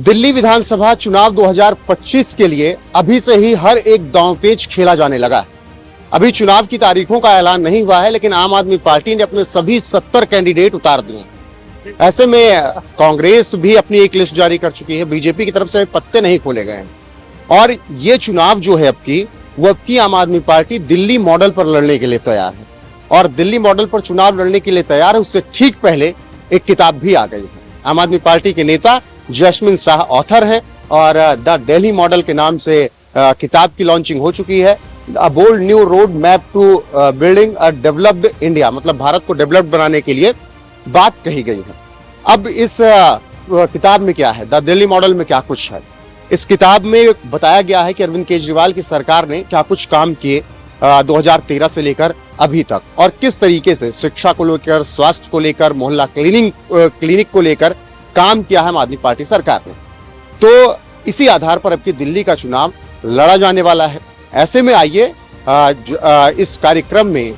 दिल्ली विधानसभा चुनाव 2025 के लिए अभी से ही हर एक दांवपेच खेला जाने लगा है। अभी चुनाव की तारीखों का ऐलान नहीं हुआ है, लेकिन आम आदमी पार्टी ने अपने सभी 70 कैंडिडेट उतार दिए। ऐसे में कांग्रेस भी अपनी एक लिस्ट जारी कर चुकी है। बीजेपी की तरफ से पत्ते नहीं खोले गए हैं और ये चुनाव जो है अब की आम आदमी पार्टी दिल्ली मॉडल पर लड़ने के लिए तैयार है और दिल्ली मॉडल पर चुनाव लड़ने के लिए तैयार है। उससे ठीक पहले एक किताब भी आ गई है। आम आदमी पार्टी के नेता जैस्मिन शाह ऑथर हैं और द दिल्ली मॉडल के नाम से किताब की लॉन्चिंग हो चुकी है। A bold new road map to building a developed India, मतलब भारत को डेवलप्ड बनाने के लिए बात कही गई है। अब इस किताब में क्या है, द दिल्ली मॉडल में क्या कुछ है, इस किताब में बताया गया है कि अरविंद केजरीवाल की सरकार ने क्या कुछ काम किए 2013 से लेकर अभी तक और किस तरीके से शिक्षा को लेकर, स्वास्थ्य को लेकर, मोहल्ला क्लिनिक को लेकर काम किया है आम आदमी पार्टी सरकार ने। तो इसी आधार पर अब की दिल्ली का चुनाव लड़ा जाने वाला है। ऐसे में आइए इस कार्यक्रम में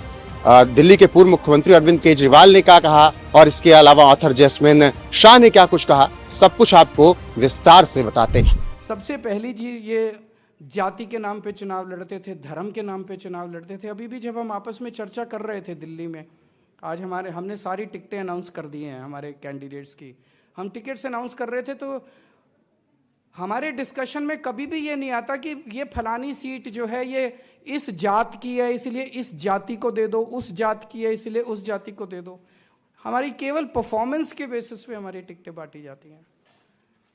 दिल्ली के पूर्व मुख्यमंत्री अरविंद केजरीवाल ने क्या कहा और इसके अलावा ऑथर जैस्मिन शाह ने क्या कुछ कहा, सब कुछ आपको विस्तार से बताते हैं। सबसे पहली चीज, ये जाति के नाम पे चुनाव लड़ते थे, धर्म के नाम पे चुनाव लड़ते थे। अभी भी जब हम आपस में चर्चा कर रहे थे दिल्ली में, आज हमने सारी टिकटें अनाउंस कर दी हैं हमारे कैंडिडेट्स की। हम टिकट्स अनाउंस कर रहे थे तो हमारे डिस्कशन में कभी भी ये नहीं आता कि ये फलानी सीट जो है ये इस जात की है इसलिए इस जाति को दे दो, उस जात की है इसलिए उस जाति को दे दो। हमारी केवल परफॉर्मेंस के बेसिस पे हमारी टिकटें बांटी जाती हैं।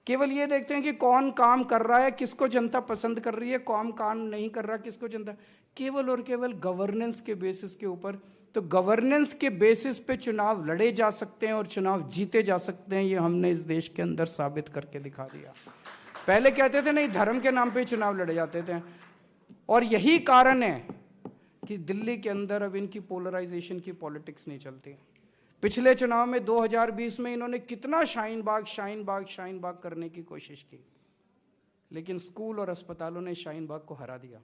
केवल ये देखते हैं कि कौन काम कर रहा है, किसको जनता पसंद कर रही है, कौन काम नहीं कर रहा, किसको जनता, केवल और केवल गवर्नेंस के बेसिस के ऊपर। तो गवर्नेंस के बेसिस पे चुनाव लड़े जा सकते हैं और चुनाव जीते जा सकते हैं, ये हमने इस देश के अंदर साबित करके दिखा दिया। पहले कहते थे नहीं, धर्म के नाम पे चुनाव लड़े जाते थे और यही कारण है कि दिल्ली के अंदर अब इनकी पोलराइजेशन की पॉलिटिक्स नहीं चलती। पिछले चुनाव में 2020 में इन्होंने कितना शाहीन बाग करने की कोशिश की, लेकिन स्कूल और अस्पतालों ने शाहीन बाग को हरा दिया।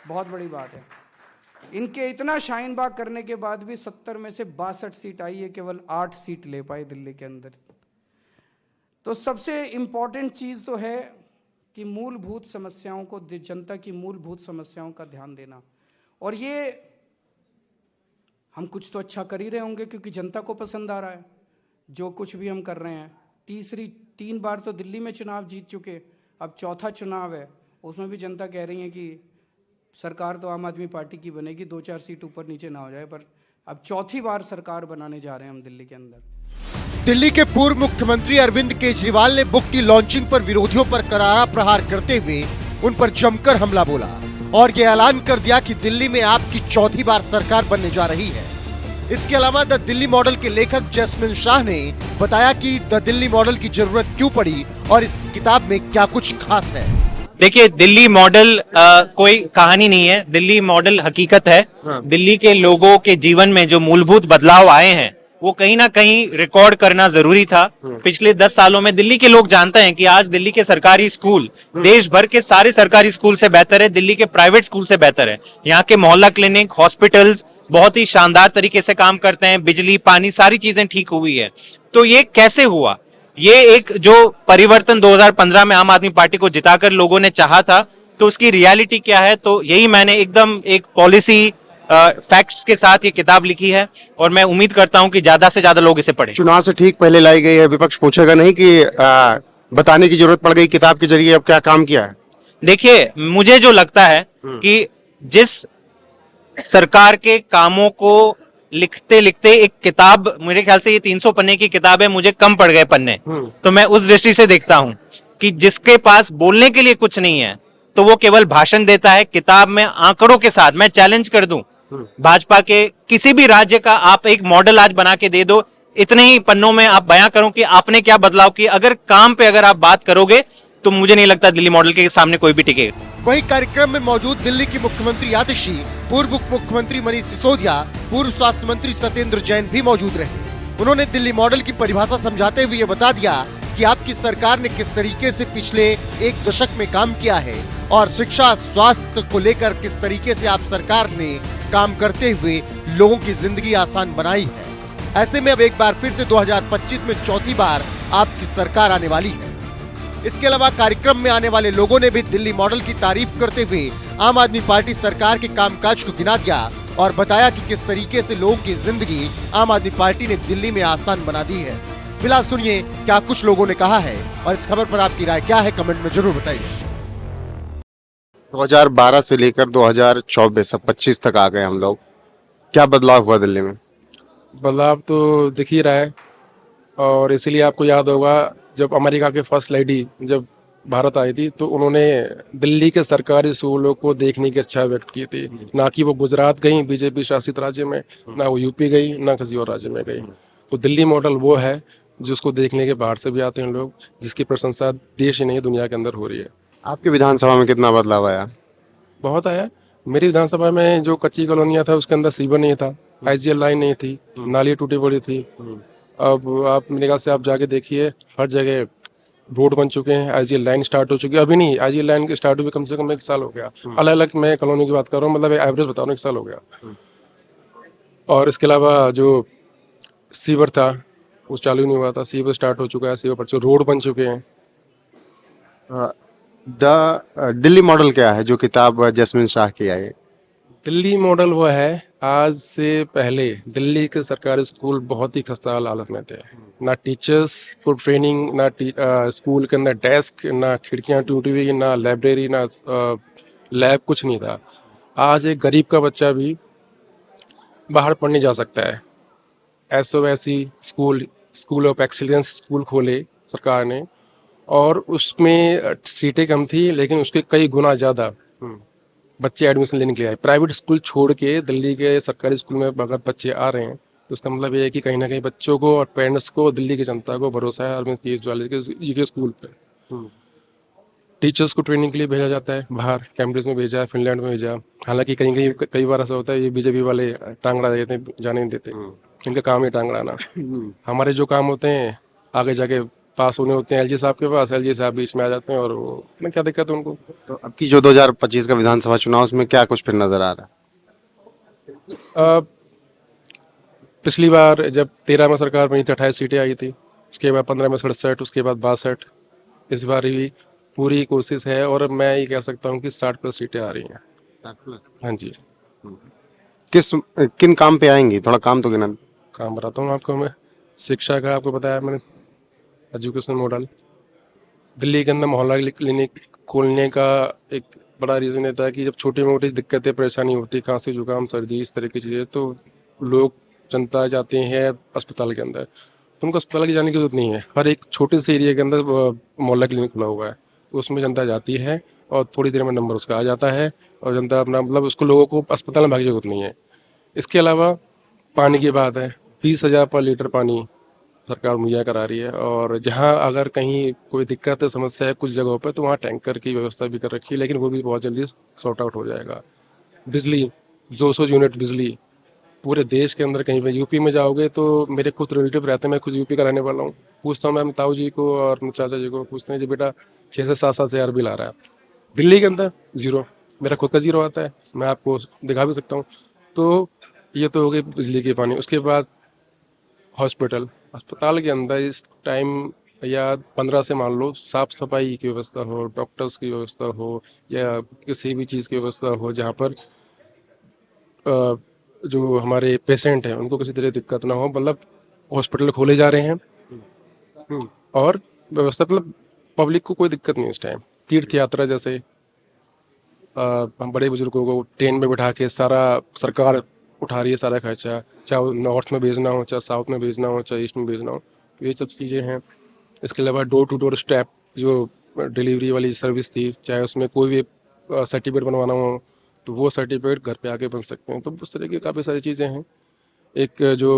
बहुत बड़ी बात है। इनके इतना शाहीन बाग करने के बाद भी 70 में से 62 सीट आई है, केवल 8 सीट ले पाए दिल्ली के अंदर। तो सबसे इंपॉर्टेंट चीज तो है कि मूलभूत समस्याओं को, जनता की मूलभूत समस्याओं का ध्यान देना। और ये हम कुछ तो अच्छा कर ही रहे होंगे क्योंकि जनता को पसंद आ रहा है जो कुछ भी हम कर रहे हैं। 3 बार तो दिल्ली में चुनाव जीत चुके, अब चौथा चुनाव है, उसमें भी जनता कह रही है कि सरकार तो आम आदमी पार्टी की बनेगी, 2-4 सीट ऊपर नीचे ना हो जाए, पर अब चौथी बार सरकार बनाने जा रहे हैं हम दिल्ली के अंदर। दिल्ली के पूर्व मुख्यमंत्री अरविंद केजरीवाल ने बुक की लॉन्चिंग पर विरोधियों पर करारा प्रहार करते हुए उन पर जमकर हमला बोला और ये ऐलान कर दिया कि दिल्ली में आपकी चौथी बार सरकार बनने जा रही है। इसके अलावा द दिल्ली मॉडल के लेखक जैस्मिन शाह ने बताया कि द दिल्ली मॉडल की जरूरत क्यों पड़ी और इस किताब में क्या कुछ खास है। देखिए, दिल्ली मॉडल कोई कहानी नहीं है, दिल्ली मॉडल हकीकत है। दिल्ली के लोगों के जीवन में जो मूलभूत बदलाव आए हैं वो कहीं ना कहीं रिकॉर्ड करना जरूरी था। पिछले 10 सालों में दिल्ली के लोग जानते हैं कि आज दिल्ली के सरकारी स्कूल देश भर के सारे सरकारी स्कूल से बेहतर है, दिल्ली के प्राइवेट स्कूल से बेहतर है। यहाँ के मोहल्ला क्लिनिक, हॉस्पिटल्स बहुत ही शानदार तरीके से काम करते हैं, बिजली, पानी, सारी चीजें ठीक हुई है। तो ये कैसे हुआ? ये एक जो परिवर्तन 2015 में आम आदमी पार्टी को जिताकर लोगों ने चाहा था, तो उसकी रियलिटी क्या है, तो यही मैंने एकदम एक पॉलिसी फैक्ट्स के साथ ये किताब लिखी है और मैं उम्मीद करता हूं कि ज्यादा से ज्यादा लोग इसे पढ़ें। चुनाव से ठीक पहले लाई गई है, विपक्ष पूछेगा नहीं कि बताने की जरूरत पड़ गई किताब के जरिए अब क्या काम किया है। देखिए, मुझे जो लगता है कि जिस सरकार के कामों को लिखते लिखते एक किताब, मेरे ख्याल से ये 300 पन्ने की किताब है, मुझे कम पड़ गए पन्ने, तो मैं उस दृष्टि से देखता हूं कि जिसके पास बोलने के लिए कुछ नहीं है तो वो केवल भाषण देता है। किताब में आंकड़ों के साथ मैं चैलेंज कर दूं, भाजपा के किसी भी राज्य का आप एक मॉडल आज बना के दे दो, इतने ही पन्नों में आप बयां करो कि आपने क्या बदलाव किया। अगर काम पे अगर आप बात करोगे तो मुझे नहीं लगता दिल्ली मॉडल के सामने कोई भी टिकेगा। वहीं कार्यक्रम में मौजूद दिल्ली की मुख्यमंत्री आतिशी, पूर्व उप मुख्यमंत्री मनीष सिसोदिया, पूर्व स्वास्थ्य मंत्री सत्येंद्र जैन भी मौजूद रहे। उन्होंने दिल्ली मॉडल की परिभाषा समझाते हुए बताया दिया कि आपकी सरकार ने किस तरीके से पिछले 1 दशक में काम किया है और शिक्षा, स्वास्थ्य को लेकर किस तरीके से आप सरकार ने काम करते हुए लोगों की जिंदगी आसान बनाई है। ऐसे में अब एक बार फिर से 2025 में चौथी बार आपकी सरकार आने वाली है। इसके अलावा कार्यक्रम में आने वाले लोगों ने भी दिल्ली मॉडल की तारीफ करते हुए आम आदमी पार्टी सरकार के कामकाज को गिना दिया और बताया कि किस तरीके से लोगों की जिंदगी आम आदमी पार्टी ने दिल्ली में आसान बना दी है। फिलहाल सुनिए क्या कुछ लोगों ने कहा है और इस खबर पर आपकी राय क्या है, कमेंट में जरूर बताइए। 2012 से लेकर 2024 अब 25 तक आ गए हम लोग, क्या बदलाव हुआ दिल्ली में? बदलाव तो दिख ही रहा है और इसीलिए आपको याद होगा जब अमेरिका के फर्स्ट लेडी जब भारत आई थी तो उन्होंने दिल्ली के सरकारी स्कूलों को देखने की इच्छा व्यक्त की थी। ना कि वो गुजरात गई बीजेपी शासित राज्य में, ना वो यूपी गई, ना किसी और राज्य में गई। तो दिल्ली मॉडल वो है जिसको देखने के बाहर से भी आते हैं लोग, जिसकी प्रशंसा देश ही नहीं दुनिया के अंदर हो रही है। आपकी विधानसभा में कितना बदलाव आया? बहुत आया। मेरी विधानसभा में जो कच्ची कॉलोनियाँ था उसके अंदर सीवर नहीं था, आईजीएल लाइन नहीं थी, नाली टूटी पड़ी थी। अब आप मेरे ख्याल से आप जाके देखिए हर जगह रोड बन चुके हैं, आईजीएल लाइन स्टार्ट हो चुकी है। अभी नहीं, आईजीएल लाइन के स्टार्ट हुए कम से कम 1 साल हो गया। अलग अलग मैं कॉलोनी की बात कर रहा हूँ, मतलब एवरेज बता रहा हूँ, 1 साल हो गया। और इसके अलावा जो सीवर था वो चालू नहीं हुआ था, सीवर स्टार्ट हो चुका है, सीवर पर जो रोड बन चुके हैं। दिल्ली मॉडल क्या है जो किताब जैस्मिन शाह की आई? दिल्ली मॉडल वो है, आज से पहले दिल्ली के सरकारी स्कूल बहुत ही खस्ता हालत में थे। ना टीचर्स को ट्रेनिंग, ना स्कूल के अंदर डेस्क, ना खिड़कियां टूटी हुई, ना लाइब्रेरी, ना लैब, कुछ नहीं था। आज एक गरीब का बच्चा भी बाहर पढ़ने जा सकता है। एसओएसी स्कूल ऑफ एक्सीलेंस स्कूल खोले सरकार ने और उसमें सीटें कम थी लेकिन उसके कई गुना ज़्यादा बच्चे एडमिशन लेने के लिए आए। प्राइवेट स्कूल छोड़ के दिल्ली के सरकारी स्कूल में अगर बच्चे आ रहे हैं तो उसका मतलब ये है कि कहीं ना कहीं बच्चों को और पेरेंट्स को, दिल्ली की जनता को भरोसा है अरविंद केजरीवाल जी के स्कूल पे। टीचर्स को ट्रेनिंग के लिए भेजा जाता है बाहर, कैम्ब्रिज में भेजा, फिनलैंड में भेजा। हालांकि कई बार ऐसा होता है ये बीजेपी वाले टांगड़ा देते हैं, जाने नहीं देते। इनका काम है टांगड़ाना। हमारे जो काम होते हैं आगे जाके पास होने होते हैं एलजी साहब के पास, एलजी साहब बीच में आ जाते हैं और वो में क्या दिक्कत है उनको। तो अब की जो 2025 का विधानसभा चुनाव उसमें क्या कुछ फिर नजर आ रहा है? पिछली बार जब 13 में सरकार बनी थी 28 सीटें आई थी, उसके बाद 15 में 67, उसके बाद 62। इस बार भी पूरी कोशिश है और मैं ये कह सकता हूँ कि 60+ सीटें आ रही हैं। 60+? हाँ जी। किन काम पे आएंगी, थोड़ा काम तो गिना। काम बताता हूँ आपको मैं। शिक्षा का आपको बताया मैंने, एजुकेशन मॉडल। दिल्ली के अंदर मोहल्ला क्लिनिक खोलने का एक बड़ा रीज़न ये था कि जब छोटी मोटी दिक्कतें परेशानी होती, खांसी जुकाम सर्दी इस तरह की चीज़ें, तो लोग जनता जाते हैं अस्पताल के अंदर। तो उनको अस्पताल की जाने की जरूरत नहीं है। हर एक छोटे से एरिया के अंदर मोहल्ला क्लिनिक खुला हुआ है, तो उसमें जनता जाती है और थोड़ी देर में नंबर उसका आ जाता है और जनता अपना, मतलब उसको, लोगों को अस्पताल में भागने की जरूरत नहीं है। इसके अलावा पानी की बात है, 20,000 पर लीटर पानी सरकार मुहैया करा रही है और जहां अगर कहीं कोई दिक्कत है, समस्या है कुछ जगहों पर, तो वहाँ टैंकर की व्यवस्था भी कर रखी है, लेकिन वो भी बहुत जल्दी सॉर्ट आउट हो जाएगा। बिजली 200 यूनिट बिजली पूरे देश के अंदर। कहीं पे यूपी में जाओगे तो मेरे कुछ रिलेटिव रहते हैं, मैं खुद यूपी का रहने वाला हूँ, पूछता हूँ मैं ताऊ जी को और चाचा जी को, पूछते हैं जी बेटा 6 से 7 हज़ार बिल आ रहा है। दिल्ली के अंदर जीरो, मेरा खुद का जीरो आता है, मैं आपको दिखा भी सकता हूँ। तो ये तो हो गई बिजली की, पानी। उसके बाद हॉस्पिटल, अस्पताल के अंदर इस टाइम या 15 से मान लो साफ सफाई की व्यवस्था हो, डॉक्टर्स की व्यवस्था हो या किसी भी चीज़ की व्यवस्था हो जहाँ पर जो हमारे पेशेंट हैं उनको किसी तरह दिक्कत ना हो। मतलब हॉस्पिटल खोले जा रहे हैं और व्यवस्था, मतलब पब्लिक को कोई दिक्कत नहीं इस टाइम। तीर्थ यात्रा जैसे हम बड़े बुजुर्गों को ट्रेन में बिठा के सारा सरकार उठा रही है सारा खर्चा, चाहे वो नॉर्थ में भेजना हो, चाहे साउथ में भेजना हो, चाहे ईस्ट में भेजना हो, ये सब चीज़ें हैं। इसके अलावा डोर टू डोर स्टेप जो डिलीवरी वाली सर्विस थी, चाहे उसमें कोई भी सर्टिफिकेट बनवाना हो तो वो सर्टिफिकेट घर पे आके बन सकते हैं। तो उस तरह की काफ़ी सारी चीज़ें हैं। एक जो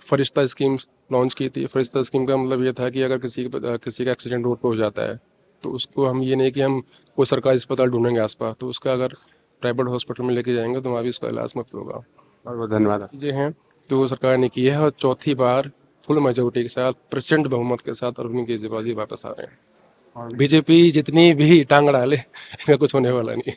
फरिश्ता स्कीम लॉन्च की थी, फरिश्ता स्कीम का मतलब ये था कि अगर किसी का एक्सीडेंट रोड पर हो जाता है तो उसको हम ये नहीं कि हम कोई सरकारी अस्पताल ढूंढेंगे आसपास, तो उसका अगर प्राइवेट हॉस्पिटल में लेके जाएंगे तो वहाँ भी उसका इलाज मुफ्त होगा। बहुत बहुत धन्यवाद। चीज़ें हैं तो वो सरकार ने की है और चौथी बार फुल मेजोरिटी के साथ, प्रचंड बहुमत के साथ अरविंद केजरीवाल जी वापस आ रहे हैं। बीजेपी जितनी भी टांग डाले इनका कुछ होने वाला नहीं।